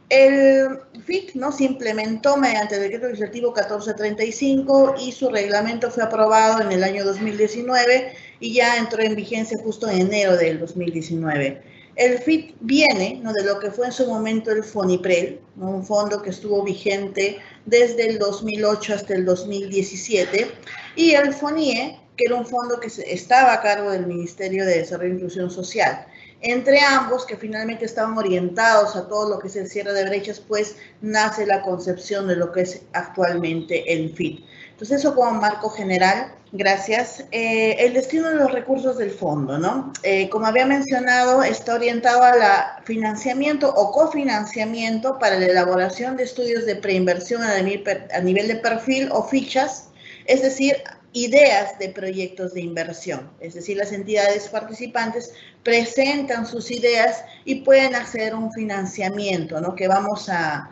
El FIT, ¿no? Se implementó mediante el Decreto Legislativo 1435 y su reglamento fue aprobado en el año 2019 y ya entró en vigencia justo en enero del 2019. El FIT viene, ¿no?, de lo que fue en su momento el FONIPREL, ¿no?, un fondo que estuvo vigente desde el 2008 hasta el 2017, y el FONIE, que era un fondo que estaba a cargo del Ministerio de Desarrollo e Inclusión Social. Entre ambos, que finalmente estaban orientados a todo lo que es el cierre de brechas, pues nace la concepción de lo que es actualmente el FIT. Entonces, eso como marco general. Gracias. El destino de los recursos del fondo, ¿no? Como había mencionado, está orientado a la financiamiento o cofinanciamiento para la elaboración de estudios de preinversión a nivel de perfil o fichas, es decir, ideas de proyectos de inversión. Es decir, las entidades participantes presentan sus ideas y pueden acceder a un financiamiento, ¿no?, que vamos a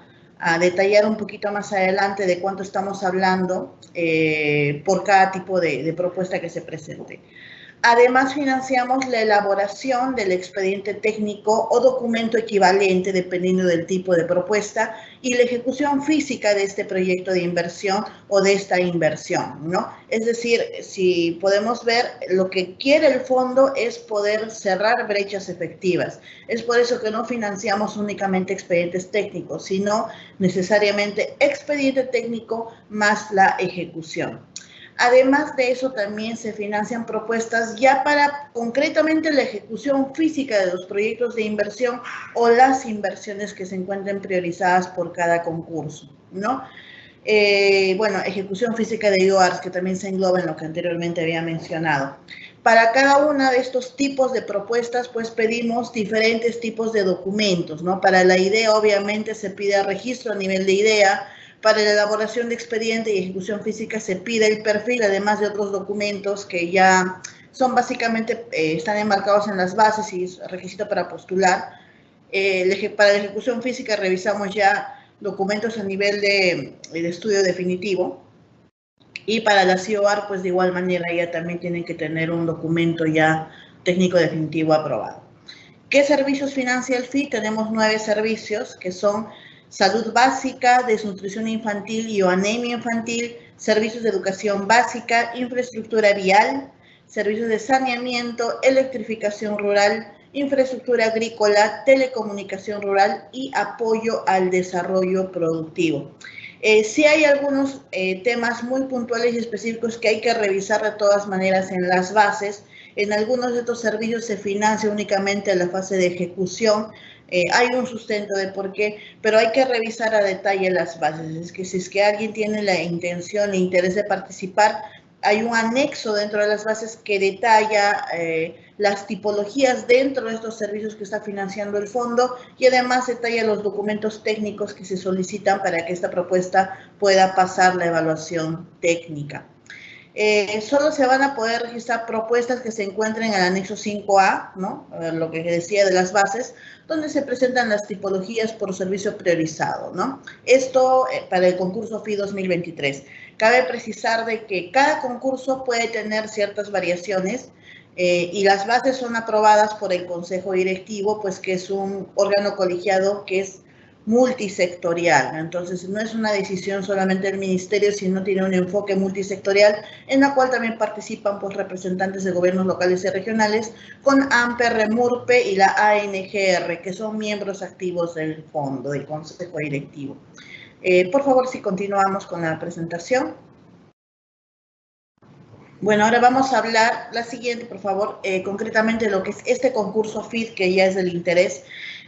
detallar un poquito más adelante de cuánto estamos hablando por cada tipo de propuesta que se presente. Además, financiamos la elaboración del expediente técnico o documento equivalente, dependiendo del tipo de propuesta, y la ejecución física de este proyecto de inversión o de esta inversión, ¿no? Es decir, si podemos ver, lo que quiere el fondo es poder cerrar brechas efectivas. Es por eso que no financiamos únicamente expedientes técnicos, sino necesariamente expediente técnico más la ejecución. Además de eso, también se financian propuestas ya para concretamente la ejecución física de los proyectos de inversión o las inversiones que se encuentren priorizadas por cada concurso, ¿no? Bueno, ejecución física de IOARS, que también se engloba en lo que anteriormente había mencionado. Para cada una de estos tipos de propuestas, pues pedimos diferentes tipos de documentos, ¿no? Para la idea, obviamente, se pide registro a nivel de idea. Para la elaboración de expediente y ejecución física se pide el perfil, además de otros documentos que ya son básicamente, están enmarcados en las bases y es requisito para postular. Para la ejecución física revisamos ya documentos a nivel de estudio definitivo. Y para la CIOAR, pues de igual manera ya también tienen que tener un documento ya técnico definitivo aprobado. ¿Qué servicios financia el FIT? Tenemos 9 servicios que son salud básica, desnutrición infantil y o anemia infantil, servicios de educación básica, infraestructura vial, servicios de saneamiento, electrificación rural, infraestructura agrícola, telecomunicación rural y apoyo al desarrollo productivo. Sí hay algunos temas muy puntuales y específicos que hay que revisar de todas maneras en las bases. En algunos de estos servicios se financia únicamente la fase de ejecución. Hay un sustento de por qué, pero hay que revisar a detalle las bases. Es que si es que alguien tiene la intención e interés de participar, hay un anexo dentro de las bases que detalla las tipologías dentro de estos servicios que está financiando el fondo y además detalla los documentos técnicos que se solicitan para que esta propuesta pueda pasar la evaluación técnica. Solo se van a poder registrar propuestas que se encuentren en el anexo 5A, ¿no? Lo que decía de las bases, donde se presentan las tipologías por servicio priorizado, ¿no? Esto para el concurso FI 2023. Cabe precisar de que cada concurso puede tener ciertas variaciones y las bases son aprobadas por el Consejo Directivo, pues que es un órgano colegiado que es multisectorial. Entonces, no es una decisión solamente del ministerio, sino tiene un enfoque multisectorial en la cual también participan pues, representantes de gobiernos locales y regionales con AMPE, REMURPE y la ANGR, que son miembros activos del fondo, del Consejo Directivo. Por favor, si continuamos con la presentación. Bueno, ahora vamos a hablar, la siguiente, por favor, concretamente lo que es este concurso FIT, que ya es del interés.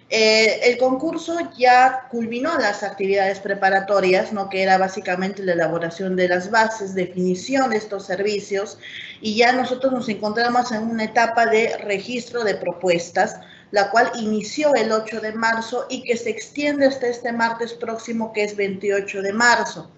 El concurso ya culminó las actividades preparatorias, ¿no?, que era básicamente la elaboración de las bases, definición de estos servicios, y ya nosotros nos encontramos en una etapa de registro de propuestas, la cual inició el 8 de marzo y que se extiende hasta este martes próximo, que es 28 de marzo.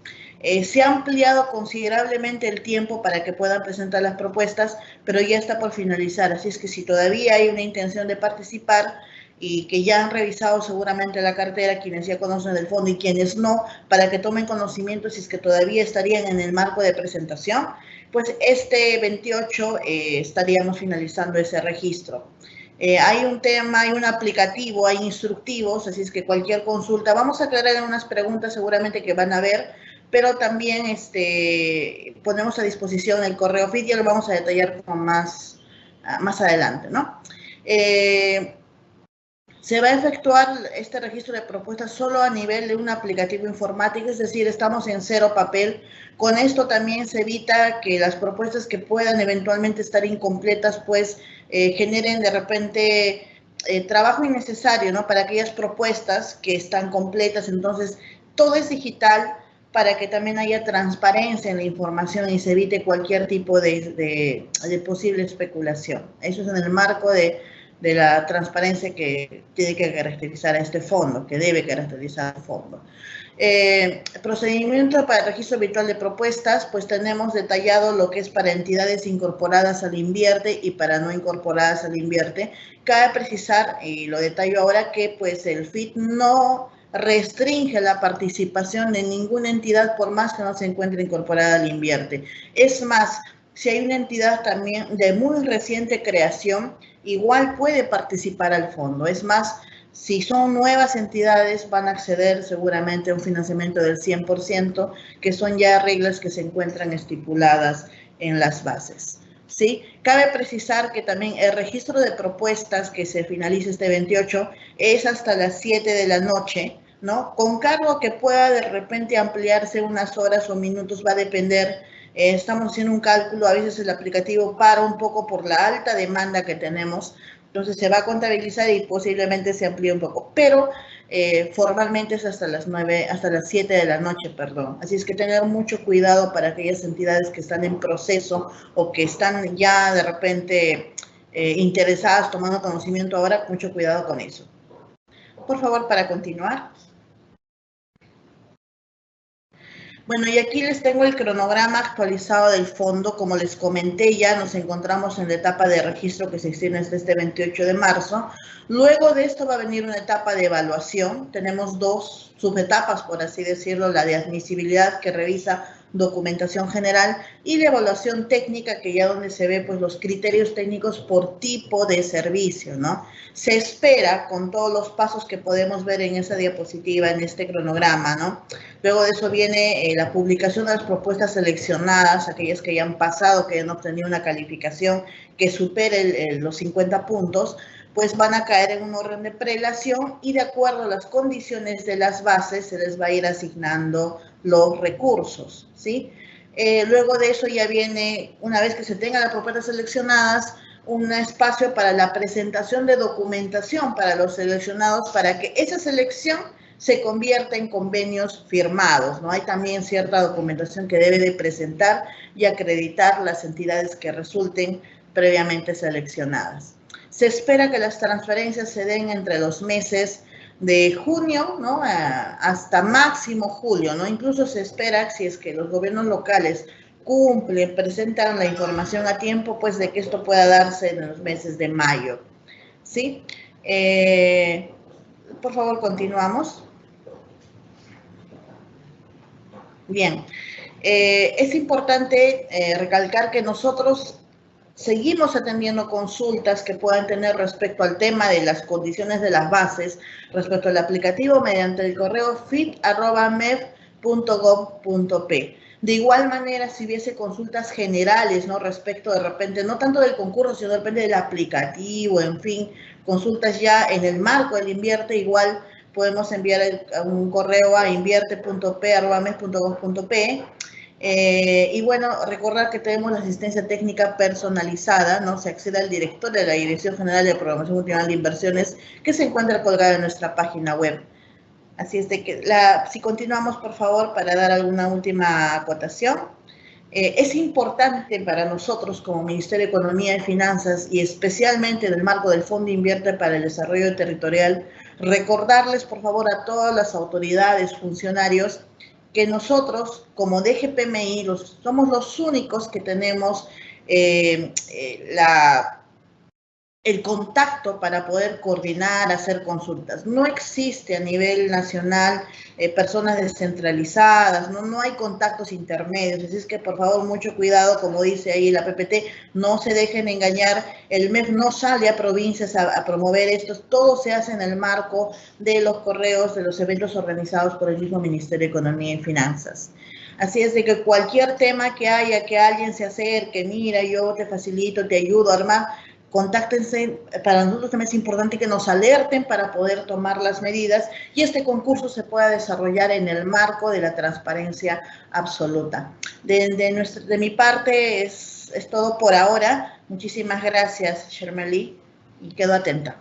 Se ha ampliado considerablemente el tiempo para que puedan presentar las propuestas, pero ya está por finalizar, así es que si todavía hay una intención de participar, y que ya han revisado seguramente la cartera, quienes ya conocen del fondo y quienes no, para que tomen conocimiento si es que todavía estarían en el marco de presentación, pues este 28 estaríamos finalizando ese registro. Hay un tema, hay un aplicativo, hay instructivos, así es que cualquier consulta, vamos a aclarar unas preguntas seguramente que van a ver, pero también ponemos a disposición el correo FIT, ya lo vamos a detallar con más adelante, ¿no? Se va a efectuar este registro de propuestas solo a nivel de un aplicativo informático, es decir, estamos en cero papel. Con esto también se evita que las propuestas que puedan eventualmente estar incompletas, pues generen de repente trabajo innecesario, ¿no? Para aquellas propuestas que están completas. Entonces, todo es digital para que también haya transparencia en la información y se evite cualquier tipo de posible especulación. Eso es en el marco de la transparencia que tiene que caracterizar a este fondo, que debe caracterizar al fondo. Procedimiento para el registro virtual de propuestas, pues tenemos detallado lo que es para entidades incorporadas al Invierte y para no incorporadas al Invierte. Cabe precisar, y lo detallo ahora, que pues el FIT no restringe la participación de ninguna entidad por más que no se encuentre incorporada al Invierte. Es más, si hay una entidad también de muy reciente creación, igual puede participar al fondo. Es más, si son nuevas entidades, van a acceder seguramente a un financiamiento del 100%, que son ya reglas que se encuentran estipuladas en las bases. ¿Sí? Cabe precisar que también el registro de propuestas que se finaliza este 28 es hasta las 7 de la noche, ¿no? Con cargo que pueda de repente ampliarse unas horas o minutos, va a depender. Estamos haciendo un cálculo, a veces el aplicativo para un poco por la alta demanda que tenemos, entonces se va a contabilizar y posiblemente se amplíe un poco, pero formalmente es hasta las 7 de la noche, perdón. Así es que tener mucho cuidado para aquellas entidades que están en proceso o que están ya de repente interesadas, tomando conocimiento ahora, mucho cuidado con eso. Por favor, para continuar. Bueno, y aquí les tengo el cronograma actualizado del fondo. Como les comenté, ya nos encontramos en la etapa de registro que se extiende hasta este 28 de marzo. Luego de esto va a venir una etapa de evaluación. Tenemos dos subetapas, por así decirlo, la de admisibilidad, que revisa documentación general, y la evaluación técnica, que ya donde se ve pues los criterios técnicos por tipo de servicio, ¿no? Se espera, con todos los pasos que podemos ver en esa diapositiva, en este cronograma, ¿no? Luego de eso viene la publicación de las propuestas seleccionadas, aquellas que ya han pasado, que han obtenido una calificación que supere los 50 puntos, pues van a caer en un orden de prelación y de acuerdo a las condiciones de las bases se les va a ir asignando los recursos, ¿sí? Luego de eso ya viene, una vez que se tengan las propuestas seleccionadas, un espacio para la presentación de documentación para los seleccionados para que esa selección se convierta en convenios firmados, ¿no? Hay también cierta documentación que debe de presentar y acreditar las entidades que resulten previamente seleccionadas. Se espera que las transferencias se den entre los meses de junio, ¿no? Hasta máximo julio, ¿no? Incluso se espera, si es que los gobiernos locales cumplen, presentan la información a tiempo, pues de que esto pueda darse en los meses de mayo, ¿sí? Por favor, continuamos. Bien, es importante recalcar que nosotros seguimos atendiendo consultas que puedan tener respecto al tema de las condiciones de las bases, respecto al aplicativo, mediante el correo fit@mef.gov.p. De igual manera, si hubiese consultas generales, ¿no? Respecto de repente, no tanto del concurso, sino de repente del aplicativo, en fin, consultas ya en el marco del Invierte, igual podemos enviar un correo a invierte.p@mef.gov.p. Y bueno, recordar que tenemos la asistencia técnica personalizada, ¿no? Se accede al director de la Dirección General de Programación Multinacional de Inversiones, que se encuentra colgada en nuestra página web. Así es de que, si continuamos, por favor, para dar alguna última acotación. Es importante para nosotros como Ministerio de Economía y Finanzas, y especialmente en el marco del Fondo Invierte para el Desarrollo Territorial, recordarles, por favor, a todas las autoridades, funcionarios, que nosotros, como DGPMI, somos los únicos que tenemos el contacto para poder coordinar, hacer consultas. No existe a nivel nacional personas descentralizadas, no hay contactos intermedios, así es que por favor mucho cuidado, como dice ahí la PPT, no se dejen engañar, el MEF no sale a provincias a promover esto, todo se hace en el marco de los correos, de los eventos organizados por el mismo Ministerio de Economía y Finanzas. Así es de que cualquier tema que haya, que alguien se acerque, mira, yo te facilito, te ayudo a armar, contáctense, para nosotros también es importante que nos alerten para poder tomar las medidas y este concurso se pueda desarrollar en el marco de la transparencia absoluta. De mi parte es todo por ahora. Muchísimas gracias, Shermely, y quedo atenta.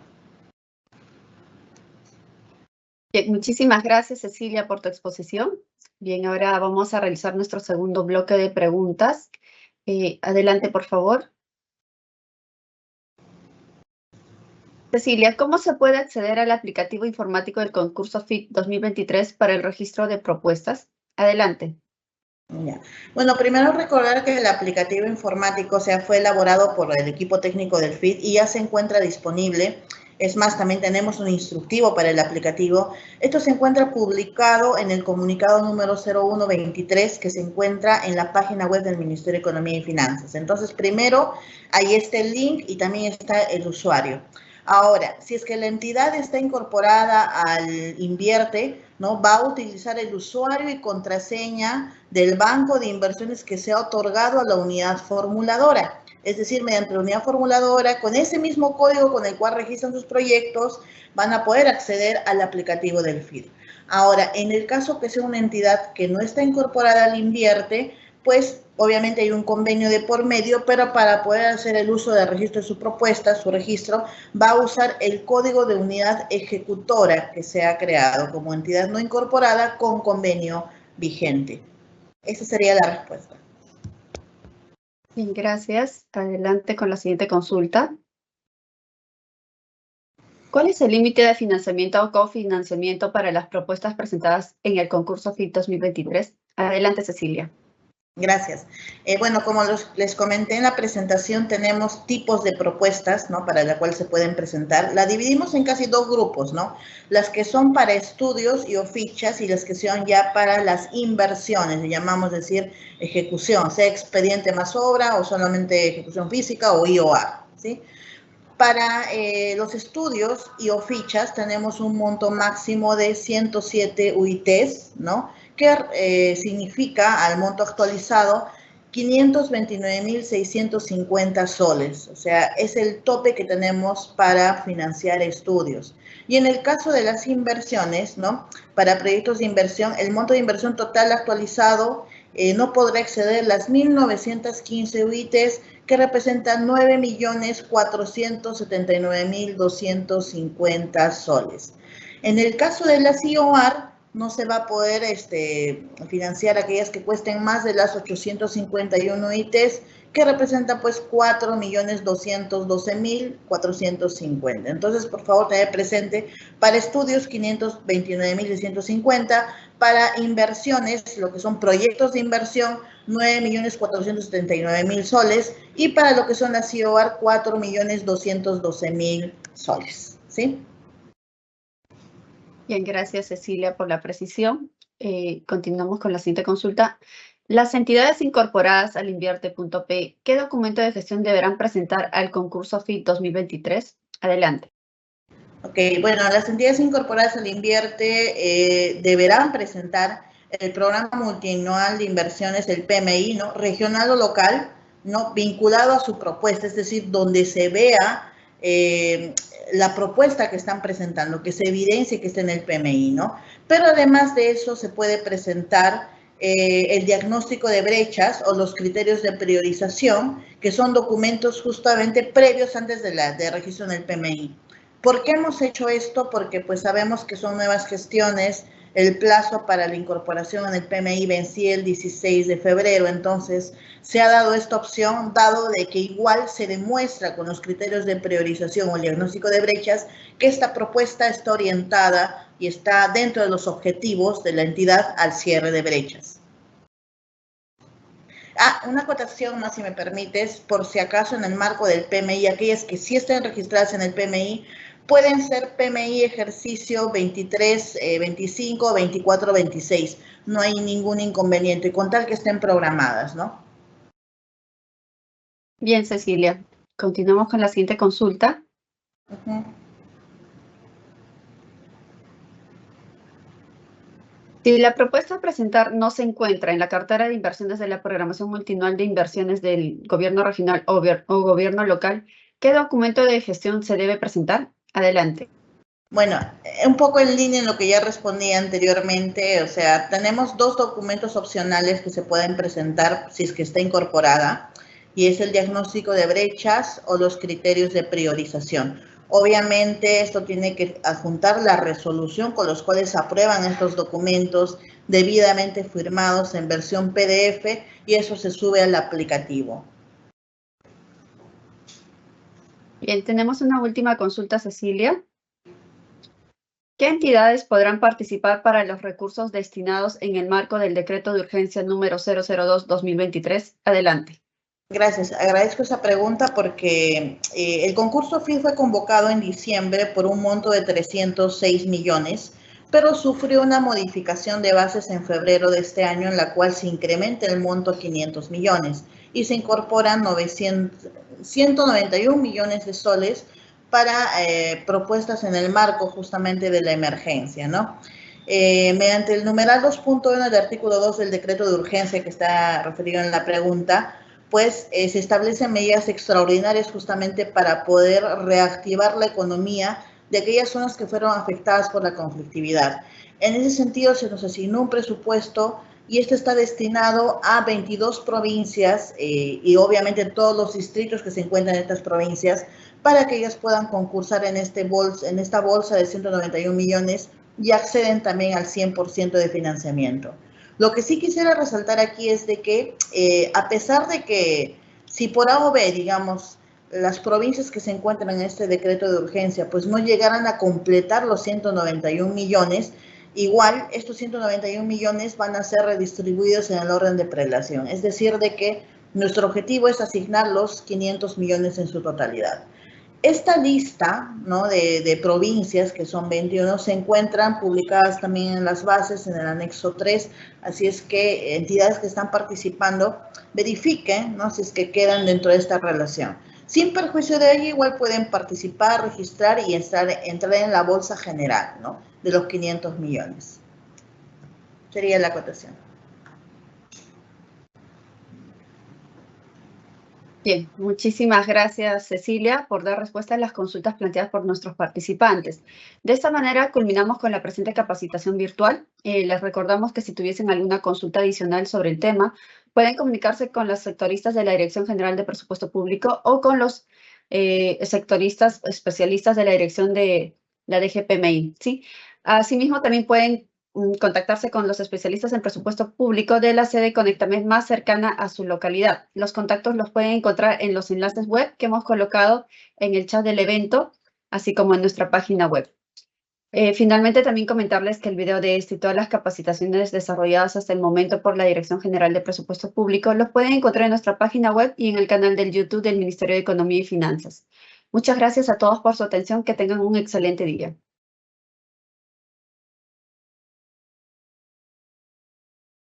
Bien, muchísimas gracias, Cecilia, por tu exposición. Bien, ahora vamos a realizar nuestro segundo bloque de preguntas. Adelante, por favor. Cecilia, ¿cómo se puede acceder al aplicativo informático del concurso FIT 2023 para el registro de propuestas? Adelante. Ya. Bueno, primero recordar que el aplicativo informático fue elaborado por el equipo técnico del FIT y ya se encuentra disponible. Es más, también tenemos un instructivo para el aplicativo. Esto se encuentra publicado en el comunicado número 0123 que se encuentra en la página web del Ministerio de Economía y Finanzas. Entonces, primero, ahí está el link y también está el usuario. Ahora, si es que la entidad está incorporada al Invierte, ¿no? Va a utilizar el usuario y contraseña del banco de inversiones que se ha otorgado a la unidad formuladora. Es decir, mediante la unidad formuladora, con ese mismo código con el cual registran sus proyectos, van a poder acceder al aplicativo del FIT. Ahora, en el caso que sea una entidad que no está incorporada al Invierte, pues obviamente hay un convenio de por medio, pero para poder hacer el uso del registro de su propuesta, su registro, va a usar el código de unidad ejecutora que se ha creado como entidad no incorporada con convenio vigente. Esa sería la respuesta. Bien, gracias. Adelante con la siguiente consulta. ¿Cuál es el límite de financiamiento o cofinanciamiento para las propuestas presentadas en el concurso FIT 2023? Adelante, Cecilia. Gracias. Bueno, como les comenté en la presentación, tenemos tipos de propuestas, ¿no? Para la cual se pueden presentar. La dividimos en casi dos grupos, ¿no? Las que son para estudios y o fichas y las que son ya para las inversiones, le llamamos decir ejecución, sea expediente más obra o solamente ejecución física o IOA, ¿sí? Para los estudios y o fichas tenemos un monto máximo de 107 UITs, ¿no? Que significa al monto actualizado 529.650 soles. O sea, es el tope que tenemos para financiar estudios. Y en el caso de las inversiones, ¿no? Para proyectos de inversión, el monto de inversión total actualizado no podrá exceder las 1.915 UITs, que representan 9.479.250 soles. En el caso de las IOAR, no se va a poder financiar aquellas que cuesten más de las 851 ITs, que representan pues 4.212.450. Entonces, por favor, tener presente, para estudios 529.650, para inversiones, lo que son proyectos de inversión, 9.479.000 soles, y para lo que son las IOAR, 4.212.000 soles, ¿sí? Bien, gracias, Cecilia, por la precisión. Continuamos con la siguiente consulta. Las entidades incorporadas al Invierte.p, ¿qué documento de gestión deberán presentar al concurso FIT 2023? Adelante. Ok, bueno, las entidades incorporadas al Invierte deberán presentar el programa multianual de inversiones, el PMI, ¿no? Regional o local, ¿no? Vinculado a su propuesta, es decir, donde se vea la propuesta que están presentando, que se evidencie que está en el PMI, ¿no? Pero además de eso se puede presentar el diagnóstico de brechas o los criterios de priorización, que son documentos justamente previos antes de registro en el PMI. ¿Por qué hemos hecho esto? Porque pues sabemos que son nuevas gestiones, el plazo para la incorporación en el PMI vencía el 16 de febrero, entonces se ha dado esta opción, dado de que igual se demuestra con los criterios de priorización o el diagnóstico de brechas que esta propuesta está orientada y está dentro de los objetivos de la entidad al cierre de brechas. Una acotación más, si me permites, por si acaso en el marco del PMI, aquellas que sí estén registradas en el PMI, pueden ser PMI ejercicio 23, 25, 24, 26. No hay ningún inconveniente, con tal que estén programadas, ¿no? Bien, Cecilia. Continuamos con la siguiente consulta. Si la propuesta a presentar no se encuentra en la cartera de inversiones de la programación multianual de inversiones del gobierno regional o gobierno local, ¿Qué documento de gestión se debe presentar? Adelante. Bueno, un poco en línea en lo que ya respondí anteriormente, o sea, tenemos dos documentos opcionales que se pueden presentar si es que está incorporada, y es el diagnóstico de brechas o los criterios de priorización. Obviamente esto tiene que adjuntar la resolución con los cuales aprueban estos documentos debidamente firmados en versión PDF y eso se sube al aplicativo. Bien, tenemos una última consulta, Cecilia. ¿Qué entidades podrán participar para los recursos destinados en el marco del decreto de urgencia número 002-2023? Adelante. Gracias, agradezco esa pregunta porque el concurso FIT fue convocado en diciembre por un monto de 306 millones, pero sufrió una modificación de bases en febrero de este año en la cual se incrementa el monto a 500 millones y se incorporan 191 millones de soles para propuestas en el marco justamente de la emergencia, ¿no? Mediante el numeral 2.1 del artículo 2 del decreto de urgencia que está referido en la pregunta, pues se establecen medidas extraordinarias justamente para poder reactivar la economía de aquellas zonas que fueron afectadas por la conflictividad. En ese sentido, se nos asignó un presupuesto y este está destinado a 22 provincias y obviamente todos los distritos que se encuentran en estas provincias para que ellas puedan concursar en esta bolsa de 191 millones y acceden también al 100% de financiamiento. Lo que sí quisiera resaltar aquí es de que a pesar de que si por A o B, digamos, las provincias que se encuentran en este decreto de urgencia pues no llegaran a completar los 191 millones, igual estos 191 millones van a ser redistribuidos en el orden de prelación. Es decir, de que nuestro objetivo es asignar los 500 millones en su totalidad. Esta lista, ¿no?, de provincias, que son 21, se encuentran publicadas también en las bases, en el anexo 3, así es que entidades que están participando verifiquen, ¿no?, si es que quedan dentro de esta relación. Sin perjuicio de ello, igual pueden participar, registrar y entrar en la bolsa general, ¿no?, de los 500 millones. Sería la acotación. Bien, muchísimas gracias, Cecilia, por dar respuesta a las consultas planteadas por nuestros participantes. De esta manera, culminamos con la presente capacitación virtual. Les recordamos que si tuviesen alguna consulta adicional sobre el tema, pueden comunicarse con los sectoristas de la Dirección General de Presupuesto Público o con los sectoristas especialistas de la Dirección de la DGPMI, ¿sí? Asimismo, también pueden contactarse con los especialistas en presupuesto público de la sede Conectamed más cercana a su localidad. Los contactos los pueden encontrar en los enlaces web que hemos colocado en el chat del evento, así como en nuestra página web. Finalmente, también comentarles que el video de este y todas las capacitaciones desarrolladas hasta el momento por la Dirección General de Presupuesto Público los pueden encontrar en nuestra página web y en el canal del YouTube del Ministerio de Economía y Finanzas. Muchas gracias a todos por su atención. Que tengan un excelente día.